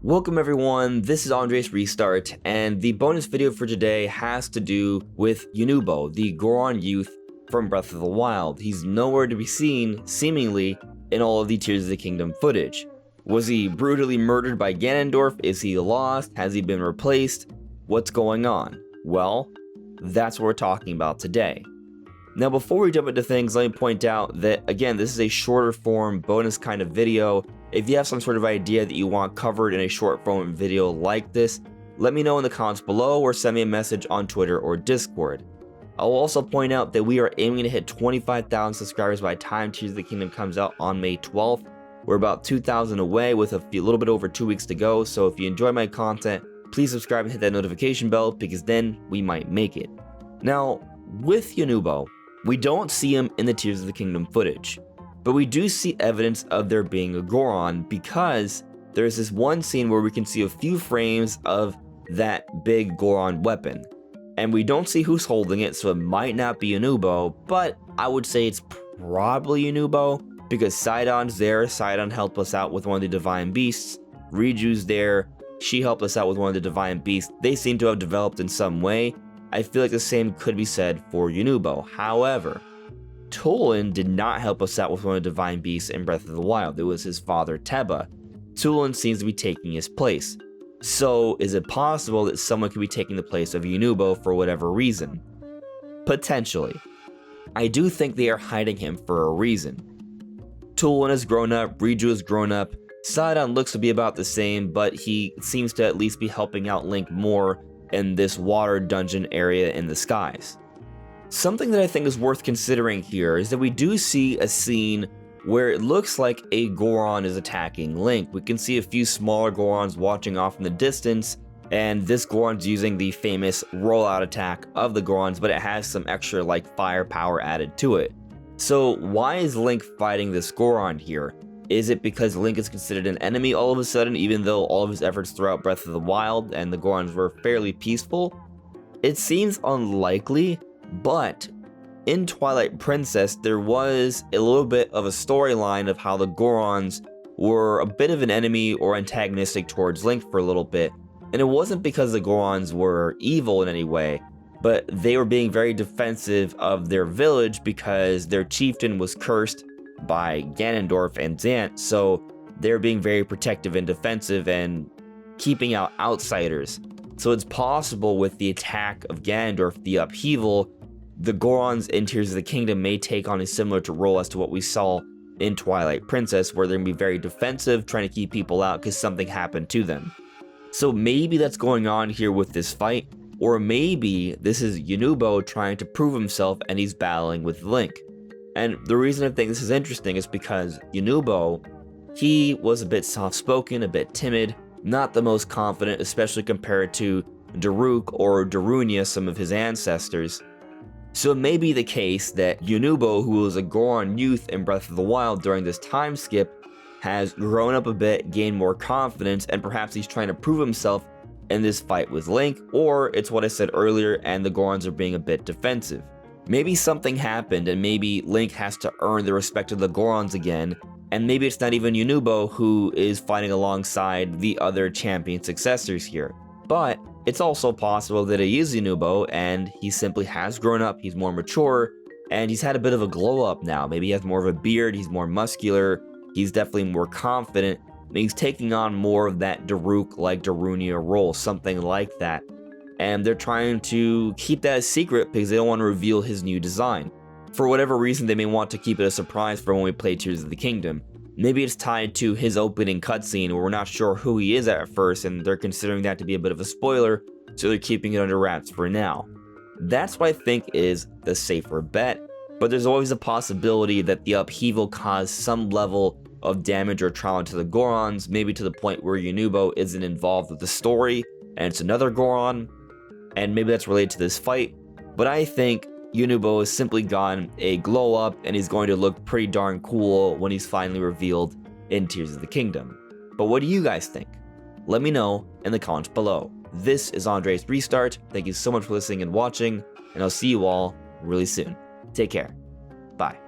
Welcome everyone, this is Andre's Restart, and the bonus video for today has to do with Yunobo, the Goron Youth from Breath of the Wild. He's nowhere to be seen, seemingly, in all of the Tears of the Kingdom footage. Was he brutally murdered by Ganondorf? Is he lost? Has he been replaced? What's going on? Well, that's what we're talking about today. Now before we jump into things, let me point out that, again, this is a shorter form bonus kind of video. If you have some sort of idea that you want covered in a short form video like this, let me know in the comments below or send me a message on Twitter or Discord. I'll also point out that we are aiming to hit 25,000 subscribers by the time Tears of the Kingdom comes out on May 12th. We're about 2,000 away with a little bit over 2 weeks to go, so if you enjoy my content, please subscribe and hit that notification bell because then we might make it. Now, with Yunobo, we don't see him in the Tears of the Kingdom footage, but we do see evidence of there being a Goron because there's this one scene where we can see a few frames of that big Goron weapon. And we don't see who's holding it, so it might not be Yunobo, but I would say it's probably Yunobo because Sidon's there. Sidon helped us out with one of the Divine Beasts. Riju's there. She helped us out with one of the Divine Beasts. They seem to have developed in some way. I feel like the same could be said for Yunobo. However, Tulin did not help us out with one of the Divine Beasts in Breath of the Wild. It was his father, Teba. Tulin seems to be taking his place. So, is it possible that someone could be taking the place of Yunobo for whatever reason? Potentially. I do think they are hiding him for a reason. Tulin has grown up, Riju has grown up, Sidon looks to be about the same, but he seems to at least be helping out Link more in this water dungeon area in the skies. Something that I think is worth considering here is that we do see a scene where it looks like a Goron is attacking Link. We can see a few smaller Gorons watching off in the distance, and this Goron's using the famous rollout attack of the Gorons, but it has some extra like firepower added to it. So why is Link fighting this Goron here? Is it because Link is considered an enemy all of a sudden, even though all of his efforts throughout Breath of the Wild and the Gorons were fairly peaceful? It seems unlikely, but in Twilight Princess, there was a little bit of a storyline of how the Gorons were a bit of an enemy or antagonistic towards Link for a little bit. And it wasn't because the Gorons were evil in any way, but they were being very defensive of their village because their chieftain was cursed by Ganondorf and Zant, so they're being very protective and defensive and keeping out outsiders. So it's possible with the attack of Ganondorf, the Upheaval, the Gorons in Tears of the Kingdom may take on a similar role as to what we saw in Twilight Princess, where they're going to be very defensive, trying to keep people out because something happened to them. So maybe that's going on here with this fight, or maybe this is Yunobo trying to prove himself and he's battling with Link. And the reason I think this is interesting is because Yunobo, he was a bit soft-spoken, a bit timid, not the most confident, especially compared to Daruk or Darunia, some of his ancestors. So it may be the case that Yunobo, who was a Goron Youth in Breath of the Wild during this time skip, has grown up a bit, gained more confidence, and perhaps he's trying to prove himself in this fight with Link, or it's what I said earlier and the Gorons are being a bit defensive. Maybe something happened and maybe Link has to earn the respect of the Gorons again, and maybe it's not even Yunobo who is fighting alongside the other champion successors here. But it's also possible that it is Yunobo and he simply has grown up, he's more mature, and he's had a bit of a glow up now. Maybe he has more of a beard, he's more muscular, he's definitely more confident, and he's taking on more of that Daruk like Darunia role, something like that. And they're trying to keep that a secret because they don't want to reveal his new design. For whatever reason, they may want to keep it a surprise for when we play Tears of the Kingdom. Maybe it's tied to his opening cutscene where we're not sure who he is at first and they're considering that to be a bit of a spoiler, so they're keeping it under wraps for now. That's what I think is the safer bet, but there's always a possibility that the Upheaval caused some level of damage or trauma to the Gorons, maybe to the point where Yunobo isn't involved with the story and it's another Goron, and maybe that's related to this fight, but I think Yunobo has simply gotten a glow up and he's going to look pretty darn cool when he's finally revealed in Tears of the Kingdom. But what do you guys think? Let me know in the comments below. This is Andre's Restart. Thank you so much for listening and watching, and I'll see you all really soon. Take care. Bye.